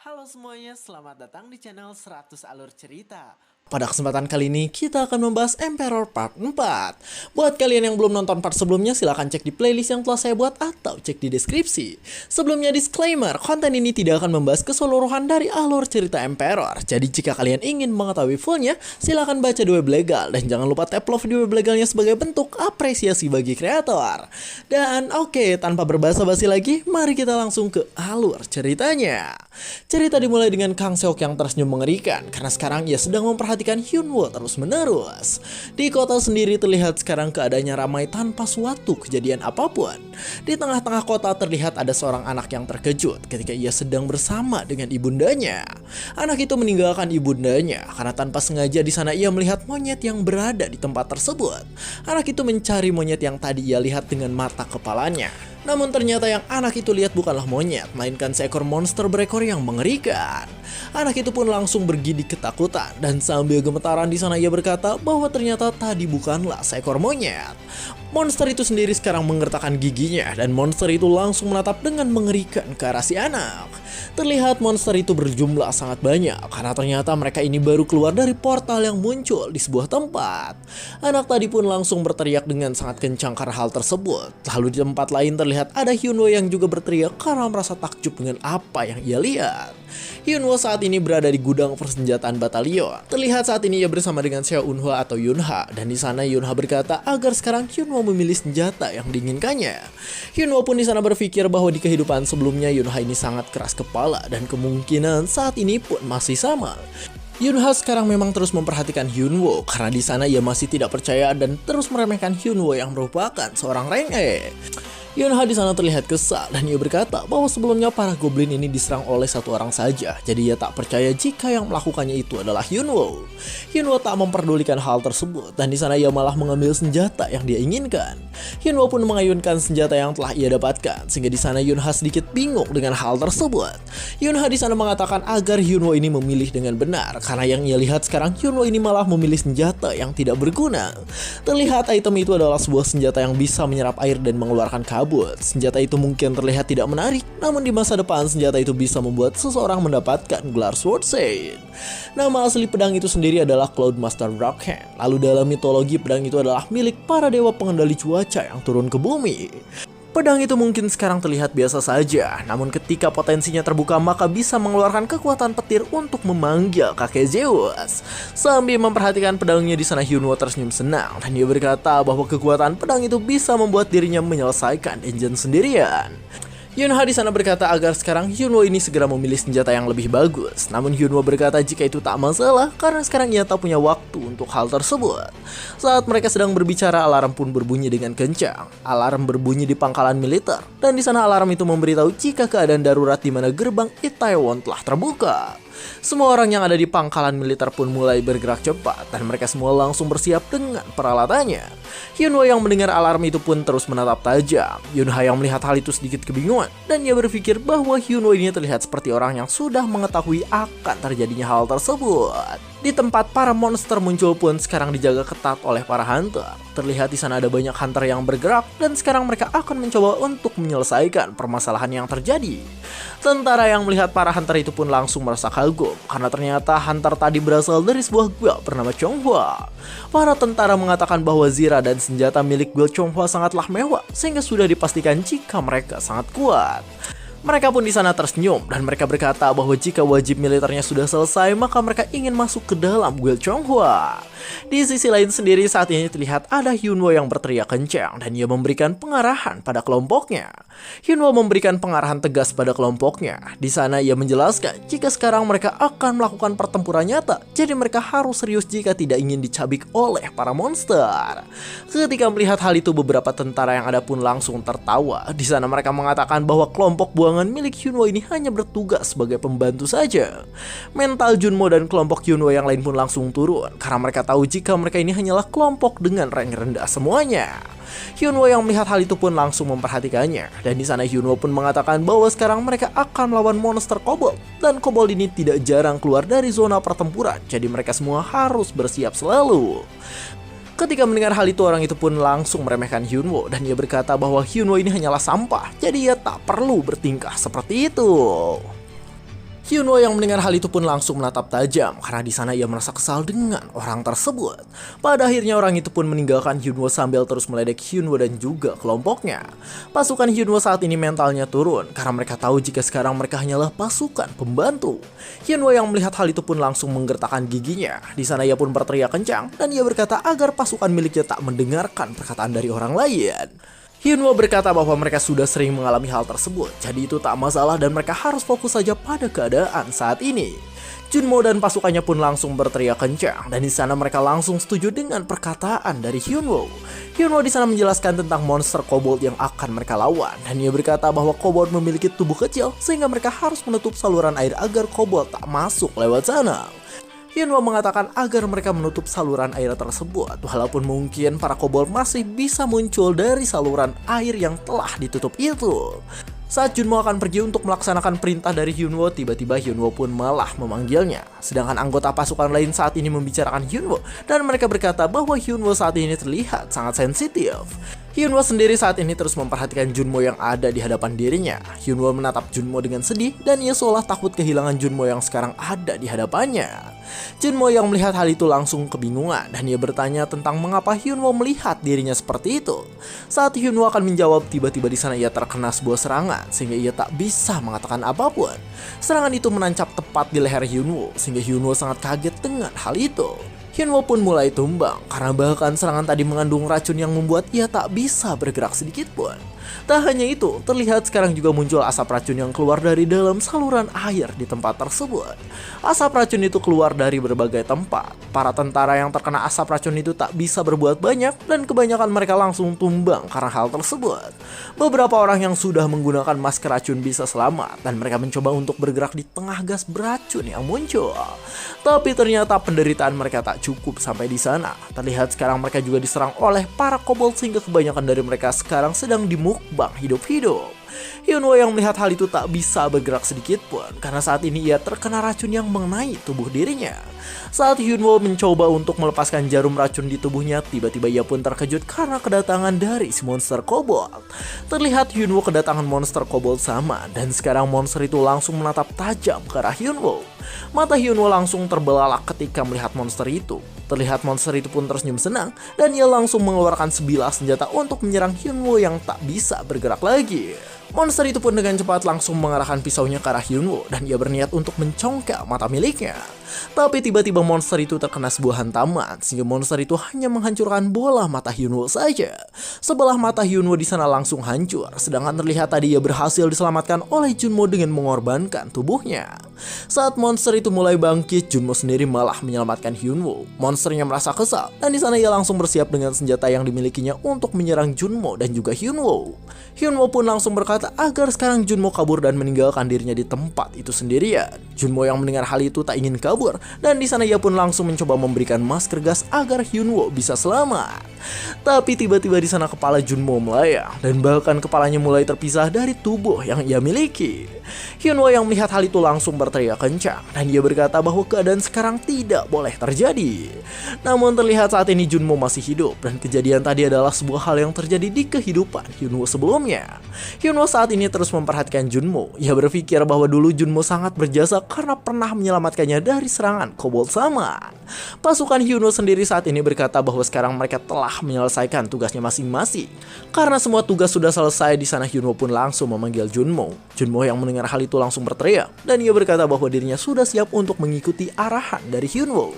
Halo semuanya, selamat datang di channel 100 Alur Cerita. Pada kesempatan kali ini, kita akan membahas Emperor Part 4. Buat kalian yang belum nonton part sebelumnya, silahkan cek di playlist yang telah saya buat atau cek di deskripsi. Sebelumnya disclaimer, konten ini tidak akan membahas keseluruhan dari alur cerita Emperor. Jadi jika kalian ingin mengetahui fullnya, silahkan baca di web legal. Dan jangan lupa tap love di web legalnya sebagai bentuk apresiasi bagi kreator. Dan oke, tanpa berbasa-basi lagi, mari kita langsung ke alur ceritanya. Cerita dimulai dengan Kang Seok yang tersenyum mengerikan karena sekarang ia sedang memperhatikan Hyunwoo terus-menerus. Di kota sendiri terlihat sekarang keadaannya ramai tanpa suatu kejadian apapun. Di tengah-tengah kota terlihat ada seorang anak yang terkejut ketika ia sedang bersama dengan ibundanya. Anak itu meninggalkan ibundanya karena tanpa sengaja di sana ia melihat monyet yang berada di tempat tersebut. Anak itu mencari monyet yang tadi ia lihat dengan mata kepalanya. Namun ternyata yang anak itu lihat bukanlah monyet, melainkan seekor monster berekor yang mengerikan. Anak itu pun langsung bergidik ketakutan dan sambil gemetaran di sana ia berkata bahwa ternyata tadi bukanlah seekor monyet. Monster itu sendiri sekarang menggertakkan giginya dan monster itu langsung menatap dengan mengerikan ke arah si anak. Terlihat monster itu berjumlah sangat banyak karena ternyata mereka ini baru keluar dari portal yang muncul di sebuah tempat. Anak tadi pun langsung berteriak dengan sangat kencang karena hal tersebut. Lalu di tempat lain terlihat ada Hyunwoo yang juga berteriak karena merasa takjub dengan apa yang ia lihat. Hyunwoo saat ini berada di gudang persenjataan batalion. Terlihat saat ini ia bersama dengan Seo Eunho atau Yunha, dan di sana Yunha berkata agar sekarang Hyunwoo memilih senjata yang diinginkannya. Hyunwoo pun di sana berpikir bahwa di kehidupan sebelumnya Yunha ini sangat keras kepala dan kemungkinan saat ini pun masih sama. Yunha sekarang memang terus memperhatikan Hyunwoo karena di sana ia masih tidak percaya dan terus meremehkan Hyunwoo yang merupakan seorang renge. Yunha di sana terlihat kesal dan ia berkata bahwa sebelumnya para goblin ini diserang oleh satu orang saja, jadi ia tak percaya jika yang melakukannya itu adalah Hyunwoo. Hyunwoo tak memperdulikan hal tersebut dan di sana ia malah mengambil senjata yang dia inginkan. Hyunwoo pun mengayunkan senjata yang telah ia dapatkan sehingga di sana Yunha sedikit bingung dengan hal tersebut. Yunha di sana mengatakan agar Hyunwoo ini memilih dengan benar karena yang ia lihat sekarang Hyunwoo ini malah memilih senjata yang tidak berguna. Terlihat item itu adalah sebuah senjata yang bisa menyerap air dan mengeluarkan kabut. Senjata itu mungkin terlihat tidak menarik, namun di masa depan senjata itu bisa membuat seseorang mendapatkan gelar Sword Saint. Nama asli pedang itu sendiri adalah Cloudmaster Rockhand. Lalu dalam mitologi pedang itu adalah milik para dewa pengendali cuaca yang turun ke bumi. Pedang itu mungkin sekarang terlihat biasa saja, namun ketika potensinya terbuka maka bisa mengeluarkan kekuatan petir untuk memanggil kakek Zeus. Sambil memperhatikan pedangnya di sana Hyunwoo tersenyum senang dan dia berkata bahwa kekuatan pedang itu bisa membuat dirinya menyelesaikan dungeon sendirian. Yunha di sana berkata agar sekarang Hyunwoo ini segera memilih senjata yang lebih bagus. Namun Hyunwoo berkata jika itu tak masalah karena sekarang ia tak punya waktu untuk hal tersebut. Saat mereka sedang berbicara, alarm pun berbunyi dengan kencang. Alarm berbunyi di pangkalan militer dan di sana alarm itu memberitahu jika keadaan darurat di mana gerbang Itaewon telah terbuka. Semua orang yang ada di pangkalan militer pun mulai bergerak cepat dan mereka semua langsung bersiap dengan peralatannya. Hyunwoo yang mendengar alarm itu pun terus menatap tajam. Yunha yang melihat hal itu sedikit kebingungan dan ia berpikir bahwa Hyunwoo ini terlihat seperti orang yang sudah mengetahui akan terjadinya hal tersebut. Di tempat para monster muncul pun sekarang dijaga ketat oleh para hunter. Terlihat di sana ada banyak hunter yang bergerak dan sekarang mereka akan mencoba untuk menyelesaikan permasalahan yang terjadi. Tentara yang melihat para hunter itu pun langsung merasa kagum karena ternyata hunter tadi berasal dari sebuah guild bernama Chonghua. Para tentara mengatakan bahwa zira dan senjata milik guild Chonghua sangatlah mewah sehingga sudah dipastikan jika mereka sangat kuat. Mereka pun di sana tersenyum dan mereka berkata bahwa jika wajib militernya sudah selesai maka mereka ingin masuk ke dalam guild Chonghua. Di sisi lain sendiri saat ini terlihat ada Hyunwoo yang berteriak kencang dan ia memberikan pengarahan pada kelompoknya. Hyunwoo memberikan pengarahan tegas pada kelompoknya. Di sana ia menjelaskan jika sekarang mereka akan melakukan pertempuran nyata, jadi mereka harus serius jika tidak ingin dicabik oleh para monster. Ketika melihat hal itu beberapa tentara yang ada pun langsung tertawa. Di sana mereka mengatakan bahwa kelompok buangan milik Hyunwoo ini hanya bertugas sebagai pembantu saja. Mental Junmo dan kelompok Hyunwoo yang lain pun langsung turun karena mereka tahu jika mereka ini hanyalah kelompok dengan rank rendah semuanya. Hyunwoo yang melihat hal itu pun langsung memperhatikannya dan di sana Hyunwoo pun mengatakan bahwa sekarang mereka akan melawan monster kobold dan kobold ini tidak jarang keluar dari zona pertempuran, jadi mereka semua harus bersiap selalu. Ketika mendengar hal itu, orang itu pun langsung meremehkan Hyunwoo dan ia berkata bahwa Hyunwoo ini hanyalah sampah, jadi ia tak perlu bertingkah seperti itu. Hyunwoo yang mendengar hal itu pun langsung menatap tajam karena di sana ia merasa kesal dengan orang tersebut. Pada akhirnya orang itu pun meninggalkan Hyunwoo sambil terus meledek Hyunwoo dan juga kelompoknya. Pasukan Hyunwoo saat ini mentalnya turun karena mereka tahu jika sekarang mereka hanyalah pasukan pembantu. Hyunwoo yang melihat hal itu pun langsung menggertakkan giginya. Di sana ia pun berteriak kencang dan ia berkata agar pasukan miliknya tak mendengarkan perkataan dari orang lain. Hyunwoo berkata bahwa mereka sudah sering mengalami hal tersebut, jadi itu tak masalah dan mereka harus fokus saja pada keadaan saat ini. Junmo dan pasukannya pun langsung berteriak kencang dan di sana mereka langsung setuju dengan perkataan dari Hyunwoo. Hyunwoo di sana menjelaskan tentang monster kobold yang akan mereka lawan dan ia berkata bahwa kobold memiliki tubuh kecil sehingga mereka harus menutup saluran air agar kobold tak masuk lewat sana. Hyunwoo mengatakan agar mereka menutup saluran air tersebut, walaupun mungkin para kobold masih bisa muncul dari saluran air yang telah ditutup itu. Saat Junmo akan pergi untuk melaksanakan perintah dari Hyunwoo, tiba-tiba Hyunwoo pun malah memanggilnya. Sedangkan anggota pasukan lain saat ini membicarakan Hyunwoo dan mereka berkata bahwa Hyunwoo saat ini terlihat sangat sensitif. Hyunwoo sendiri saat ini terus memperhatikan Junmo yang ada di hadapan dirinya. Hyunwoo menatap Junmo dengan sedih dan ia seolah takut kehilangan Junmo yang sekarang ada di hadapannya. Junmo yang melihat hal itu langsung kebingungan dan ia bertanya tentang mengapa Hyunwoo melihat dirinya seperti itu. Saat Hyunwoo akan menjawab, tiba-tiba di sana ia terkena sebuah serangan sehingga ia tak bisa mengatakan apapun. Serangan itu menancap tepat di leher Hyunwoo sehingga Hyunwoo sangat kaget dengan hal itu. Hyunwoo pun mulai tumbang karena bahkan serangan tadi mengandung racun yang membuat ia tak bisa bergerak sedikit pun. Tak hanya itu, terlihat sekarang juga muncul asap racun yang keluar dari dalam saluran air di tempat tersebut. Asap racun itu keluar dari berbagai tempat. Para tentara yang terkena asap racun itu tak bisa berbuat banyak dan kebanyakan mereka langsung tumbang karena hal tersebut. Beberapa orang yang sudah menggunakan masker racun bisa selamat dan mereka mencoba untuk bergerak di tengah gas beracun yang muncul. Tapi ternyata penderitaan mereka tak cukup sampai di sana. Terlihat sekarang mereka juga diserang oleh para kobold sehingga kebanyakan dari mereka sekarang sedang dimukbang hidup-hidup. Hyunwoo yang melihat hal itu tak bisa bergerak sedikit pun karena saat ini ia terkena racun yang mengenai tubuh dirinya. Saat Hyunwoo mencoba untuk melepaskan jarum racun di tubuhnya, tiba-tiba ia pun terkejut karena kedatangan dari si monster kobold. Terlihat Hyunwoo kedatangan monster kobold sama dan sekarang monster itu langsung menatap tajam ke arah Hyunwoo. Mata Hyunwoo langsung terbelalak ketika melihat monster itu. Terlihat monster itu pun tersenyum senang dan ia langsung mengeluarkan sebilah senjata untuk menyerang Hyunwoo yang tak bisa bergerak lagi. Monster itu pun dengan cepat langsung mengarahkan pisaunya ke arah Hyunwoo dan ia berniat untuk mencongkel mata miliknya. Tapi tiba-tiba monster itu terkena sebuah hantaman sehingga monster itu hanya menghancurkan bola mata Hyunwoo saja. Sebelah mata Hyunwoo di sana langsung hancur, sedangkan terlihat tadi ia berhasil diselamatkan oleh Junmo dengan mengorbankan tubuhnya. Saat monster itu mulai bangkit, Junmo sendiri malah menyelamatkan Hyunwoo. Monsternya merasa kesal dan di sana ia langsung bersiap dengan senjata yang dimilikinya untuk menyerang Junmo dan juga Hyunwoo. Hyunwoo pun langsung berkata agar sekarang Junmo kabur dan meninggalkan dirinya di tempat itu sendirian. Junmo yang mendengar hal itu tak ingin kabur dan di sana ia pun langsung mencoba memberikan masker gas agar Hyunwoo bisa selamat. Tapi tiba-tiba di sana kepala Junmo melayang dan bahkan kepalanya mulai terpisah dari tubuh yang ia miliki. Hyunwoo yang melihat hal itu langsung berteriak kencang dan ia berkata bahwa keadaan sekarang tidak boleh terjadi. Namun terlihat saat ini Junmo masih hidup dan kejadian tadi adalah sebuah hal yang terjadi di kehidupan Hyunwoo sebelumnya. Hyunwoo saat ini terus memperhatikan Junmo. Ia berpikir bahwa dulu Junmo sangat berjasa karena pernah menyelamatkannya dari serangan kobold sama. Pasukan Hyunwoo sendiri saat ini berkata bahwa sekarang mereka telah menyelesaikan tugasnya masing-masing. Karena semua tugas sudah selesai, di sana Hyunwoo pun langsung memanggil Junmo. Junmo yang mendengar hal itu langsung berteriak dan ia berkata bahwa dirinya sudah siap untuk mengikuti arahan dari Hyunwoo.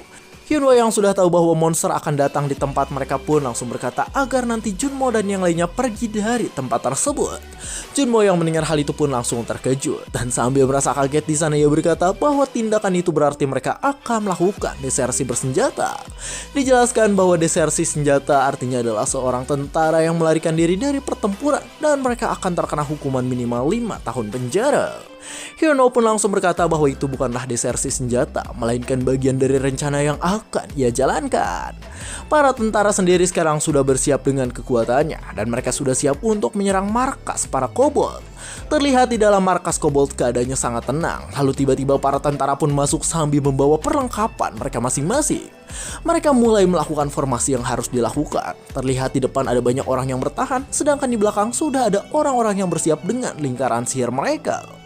Hyunwoo yang sudah tahu bahwa monster akan datang di tempat mereka pun langsung berkata agar nanti Junmo dan yang lainnya pergi dari tempat tersebut. Junmo yang mendengar hal itu pun langsung terkejut dan sambil merasa kaget di sana ia berkata bahwa tindakan itu berarti mereka akan melakukan desersi bersenjata. Dijelaskan bahwa desersi senjata artinya adalah seorang tentara yang melarikan diri dari pertempuran dan mereka akan terkena hukuman minimal 5 tahun penjara. Hyunwoo pun langsung berkata bahwa itu bukanlah desersi senjata, melainkan bagian dari rencana yang akan ia jalankan. Para tentara sendiri sekarang sudah bersiap dengan kekuatannya dan mereka sudah siap untuk menyerang markas para kobold. Terlihat di dalam markas kobold keadaannya sangat tenang. Lalu tiba-tiba para tentara pun masuk sambil membawa perlengkapan mereka masing-masing. Mereka mulai melakukan formasi yang harus dilakukan. Terlihat di depan ada banyak orang yang bertahan, sedangkan di belakang sudah ada orang-orang yang bersiap dengan lingkaran sihir mereka.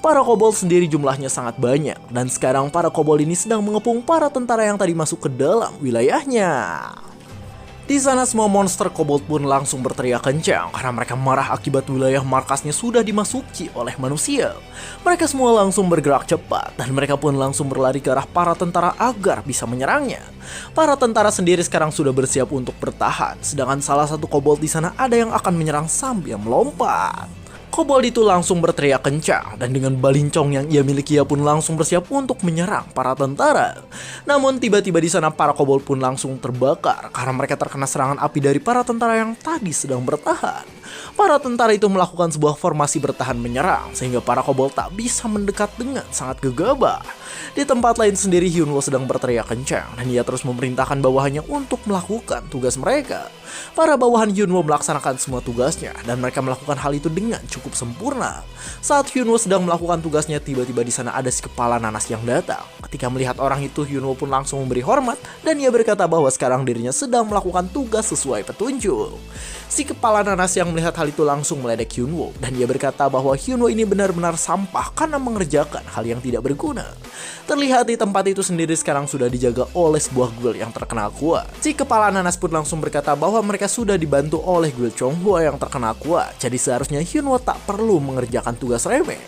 Para kobold sendiri jumlahnya sangat banyak, dan sekarang para kobold ini sedang mengepung para tentara yang tadi masuk ke dalam wilayahnya. Di sana semua monster kobold pun langsung berteriak kencang karena mereka marah akibat wilayah markasnya sudah dimasuki oleh manusia. Mereka semua langsung bergerak cepat dan mereka pun langsung berlari ke arah para tentara agar bisa menyerangnya. Para tentara sendiri sekarang sudah bersiap untuk bertahan, sedangkan salah satu kobold di sana ada yang akan menyerang sambil melompat. Kobold itu langsung berteriak kencang dan dengan balincong yang ia miliki ia pun langsung bersiap untuk menyerang para tentara. Namun tiba-tiba di sana para kobold pun langsung terbakar karena mereka terkena serangan api dari para tentara yang tadi sedang bertahan. Para tentara itu melakukan sebuah formasi bertahan menyerang sehingga para kobold tak bisa mendekat dengan sangat gegabah. Di tempat lain sendiri Hyunwoo sedang berteriak kencang dan ia terus memerintahkan bawahannya untuk melakukan tugas mereka. Para bawahan Hyunwoo melaksanakan semua tugasnya dan mereka melakukan hal itu dengan cukup sempurna. Saat Hyunwoo sedang melakukan tugasnya, tiba-tiba di sana ada si kepala nanas yang datang. Ketika melihat orang itu, Hyunwoo pun langsung memberi hormat dan ia berkata bahwa sekarang dirinya sedang melakukan tugas sesuai petunjuk. Si kepala nanas yang melihat hal itu langsung meledek Hyunwoo dan ia berkata bahwa Hyunwoo ini benar-benar sampah karena mengerjakan hal yang tidak berguna. Terlihat di tempat itu sendiri sekarang sudah dijaga oleh sebuah guild yang terkenal kuat. Si kepala nanas pun langsung berkata bahwa mereka sudah dibantu oleh guild Chonghua yang terkenal kuat, jadi seharusnya Hyunwoo tak perlu mengerjakan tugas remeh.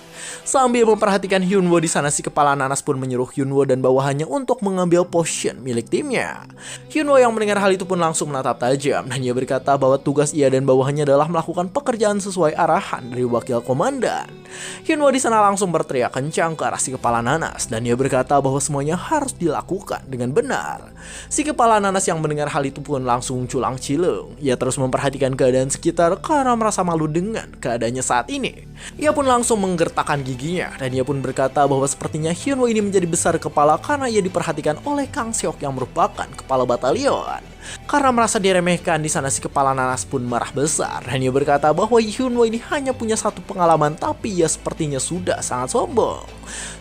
Sambil memperhatikan Hyunwoo di sana, si kepala nanas pun menyuruh Hyunwoo dan bawahannya untuk mengambil potion milik timnya. Hyunwoo yang mendengar hal itu pun langsung menatap tajam dan ia berkata bahwa tugas ia dan bawahannya adalah melakukan pekerjaan sesuai arahan dari wakil komandan. Hyunwoo di sana langsung berteriak kencang ke arah si kepala nanas dan ia berkata bahwa semuanya harus dilakukan dengan benar. Si kepala nanas yang mendengar hal itu pun langsung culang cilung. Ia terus memperhatikan keadaan sekitar karena merasa malu dengan keadaannya saat ini. Ia pun langsung menggertakkan giginya dan ia pun berkata bahwa sepertinya Hyunwoo ini menjadi besar kepala karena ia diperhatikan oleh Kang Seok yang merupakan kepala batalion. Karena merasa diremehkan, di sana si kepala nanas pun marah besar dan ia berkata bahwa Hyunwoo ini hanya punya satu pengalaman tapi ia sepertinya sudah sangat sombong.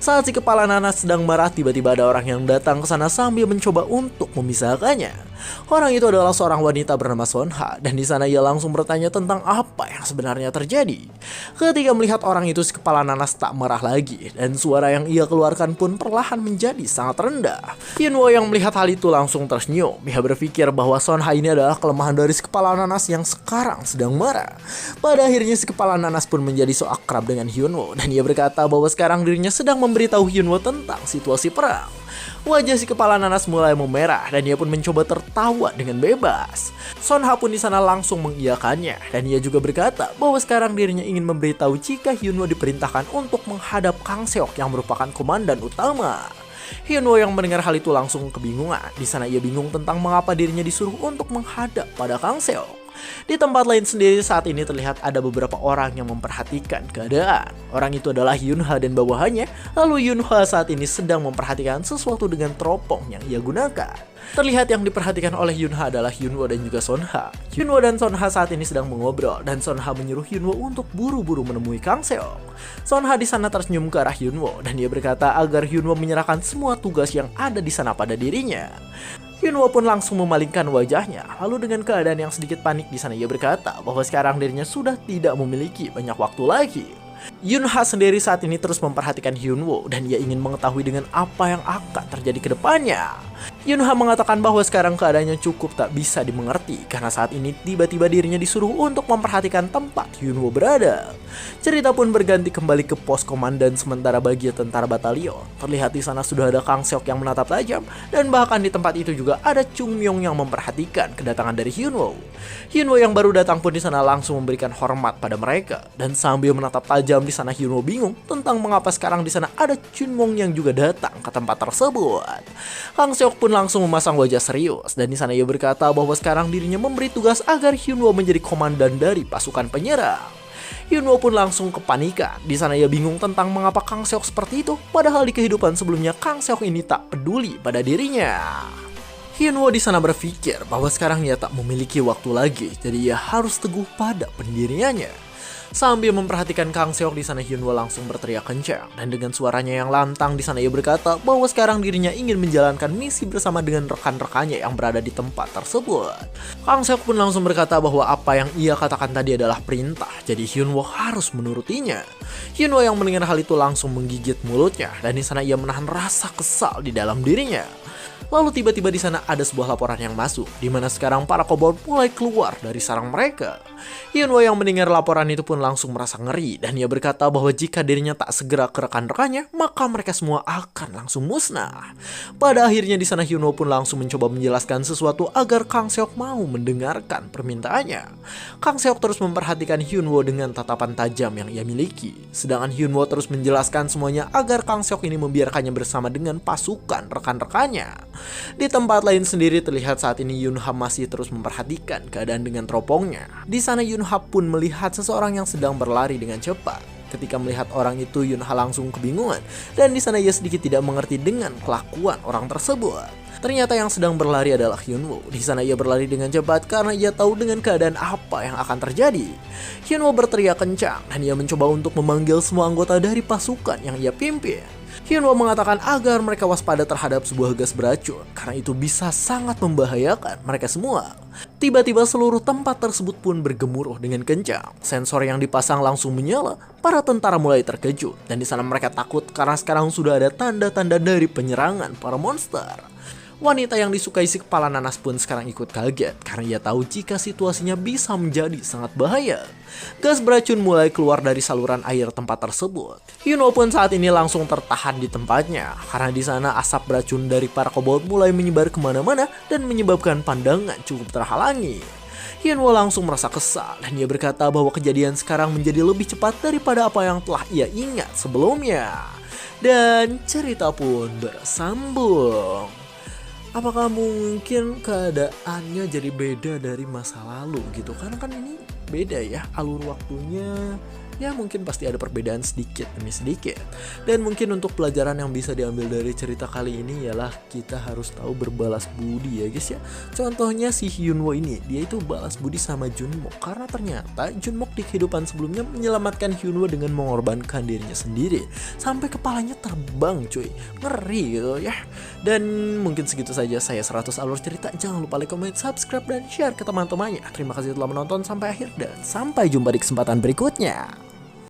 Saat si kepala nanas sedang marah, tiba-tiba ada orang yang datang ke sana sambil mencoba untuk memisahkannya. Orang itu adalah seorang wanita bernama Sonha dan di sana ia langsung bertanya tentang apa yang sebenarnya terjadi. Ketika melihat orang itu, si kepala nanas tak marah lagi dan suara yang ia keluarkan pun perlahan menjadi sangat rendah. Hyunwoo yang melihat hal itu langsung tersenyum. Ia berpikir bahwa Sonha ini adalah kelemahan dari si kepala nanas yang sekarang sedang marah. Pada akhirnya si kepala nanas pun menjadi so akrab dengan Hyunwoo dan ia berkata bahwa sekarang dirinya sedang memberitahu Hyunwoo tentang situasi perang. Wajah si kepala nanas mulai memerah dan ia pun mencoba tertawa dengan bebas. Sonha pun di sana langsung mengiyakannya dan ia juga berkata bahwa sekarang dirinya ingin memberitahu jika Hyunwoo diperintahkan untuk menghadap Kang Seok yang merupakan komandan utama. Hyunwoo yang mendengar hal itu langsung kebingungan. Di sana ia bingung tentang mengapa dirinya disuruh untuk menghadap pada Kang Seok. Di tempat lain sendiri saat ini terlihat ada beberapa orang yang memperhatikan keadaan. Orang itu adalah Yunha dan bawahannya. Lalu Yunha saat ini sedang memperhatikan sesuatu dengan teropong yang ia gunakan. Terlihat yang diperhatikan oleh Yunha adalah Hyunwoo dan juga Sonha. Hyunwoo dan Sonha saat ini sedang mengobrol dan Sonha menyuruh Hyunwoo untuk buru-buru menemui Kang Seok. Sonha di sana tersenyum ke arah Hyunwoo dan dia berkata agar Hyunwoo menyerahkan semua tugas yang ada di sana pada dirinya. Hyunwoo pun langsung memalingkan wajahnya. Lalu dengan keadaan yang sedikit panik di sana ia berkata bahwa sekarang dirinya sudah tidak memiliki banyak waktu lagi. Yunha sendiri saat ini terus memperhatikan Hyunwoo dan ia ingin mengetahui dengan apa yang akan terjadi ke depannya. Yunha mengatakan bahwa sekarang keadaannya cukup tak bisa dimengerti karena saat ini tiba-tiba dirinya disuruh untuk memperhatikan tempat Hyunwoo berada. Cerita pun berganti kembali ke pos komandan sementara bagi tentara batalion. Terlihat di sana sudah ada Kang Seok yang menatap tajam dan bahkan di tempat itu juga ada Chung Myung yang memperhatikan kedatangan dari Hyunwoo. Hyunwoo yang baru datang pun di sana langsung memberikan hormat pada mereka dan sambil menatap tajam di sana Hyunwoo bingung tentang mengapa sekarang di sana ada Chun Mong yang juga datang ke tempat tersebut. Kang Seok pun langsung memasang wajah serius dan di sana ia berkata bahwa sekarang dirinya memberi tugas agar Hyunwoo menjadi komandan dari pasukan penyerang. Hyunwoo pun langsung kepanikan. Di sana ia bingung tentang mengapa Kang Seok seperti itu, padahal di kehidupan sebelumnya Kang Seok ini tak peduli pada dirinya. Hyunwoo di sana berpikir bahwa sekarang ia tak memiliki waktu lagi, jadi ia harus teguh pada pendiriannya. Sambil memperhatikan Kang Seok di sana, Hyunwoo langsung berteriak kencang dan dengan suaranya yang lantang di sana ia berkata bahwa sekarang dirinya ingin menjalankan misi bersama dengan rekan-rekannya yang berada di tempat tersebut. Kang Seok pun langsung berkata bahwa apa yang ia katakan tadi adalah perintah, jadi Hyunwoo harus menurutinya. Hyunwoo yang mendengar hal itu langsung menggigit mulutnya dan di sana ia menahan rasa kesal di dalam dirinya. Lalu tiba-tiba di sana ada sebuah laporan yang masuk, di mana sekarang para kobold mulai keluar dari sarang mereka. Hyunwoo yang mendengar laporan itu pun langsung merasa ngeri dan ia berkata bahwa jika dirinya tak segera ke rekan-rekannya, maka mereka semua akan langsung musnah. Pada akhirnya di sana Hyunwoo pun langsung mencoba menjelaskan sesuatu agar Kang Seok mau mendengarkan permintaannya. Kang Seok terus memperhatikan Hyunwoo dengan tatapan tajam yang ia miliki, sedangkan Hyunwoo terus menjelaskan semuanya agar Kang Seok ini membiarkannya bersama dengan pasukan rekan-rekannya. Di tempat lain sendiri terlihat saat ini Yunha masih terus memperhatikan keadaan dengan teropongnya. Di sana Yunha pun melihat seseorang yang sedang berlari dengan cepat. Ketika melihat orang itu, Yunha langsung kebingungan dan di sana ia sedikit tidak mengerti dengan kelakuan orang tersebut. Ternyata yang sedang berlari adalah Hyunwoo. Di sana ia berlari dengan cepat karena ia tahu dengan keadaan apa yang akan terjadi. Hyunwoo berteriak kencang dan ia mencoba untuk memanggil semua anggota dari pasukan yang ia pimpin. Hyunwoo mengatakan agar mereka waspada terhadap sebuah gas beracun karena itu bisa sangat membahayakan mereka semua. Tiba-tiba seluruh tempat tersebut pun bergemuruh dengan kencang. Sensor yang dipasang langsung menyala. Para tentara mulai terkejut dan di sana mereka takut karena sekarang sudah ada tanda-tanda dari penyerangan para monster. Wanita yang disukai si kepala nanas pun sekarang ikut kaget karena ia tahu jika situasinya bisa menjadi sangat bahaya. Gas beracun mulai keluar dari saluran air tempat tersebut. Hyunwoo pun saat ini langsung tertahan di tempatnya karena di sana asap beracun dari para kobold mulai menyebar kemana-mana dan menyebabkan pandangan cukup terhalangi. Hyunwoo langsung merasa kesal dan ia berkata bahwa kejadian sekarang menjadi lebih cepat daripada apa yang telah ia ingat sebelumnya. Dan cerita pun bersambung. Apakah mungkin keadaannya jadi beda dari masa lalu gitu? Karena kan ini beda ya alur waktunya. Ya mungkin pasti ada perbedaan sedikit demi sedikit. Dan mungkin untuk pelajaran yang bisa diambil dari cerita kali ini ialah kita harus tahu berbalas budi ya guys ya. Contohnya si Hyunwoo ini, dia itu balas budi sama Junmok karena ternyata Junmok di kehidupan sebelumnya menyelamatkan Hyunwoo dengan mengorbankan dirinya sendiri sampai kepalanya terbang cuy. Ngeri gitu ya. Dan mungkin segitu saja saya 100 alur cerita. Jangan lupa like, comment, subscribe dan share ke teman-temannya. Terima kasih telah menonton sampai akhir dan sampai jumpa di kesempatan berikutnya.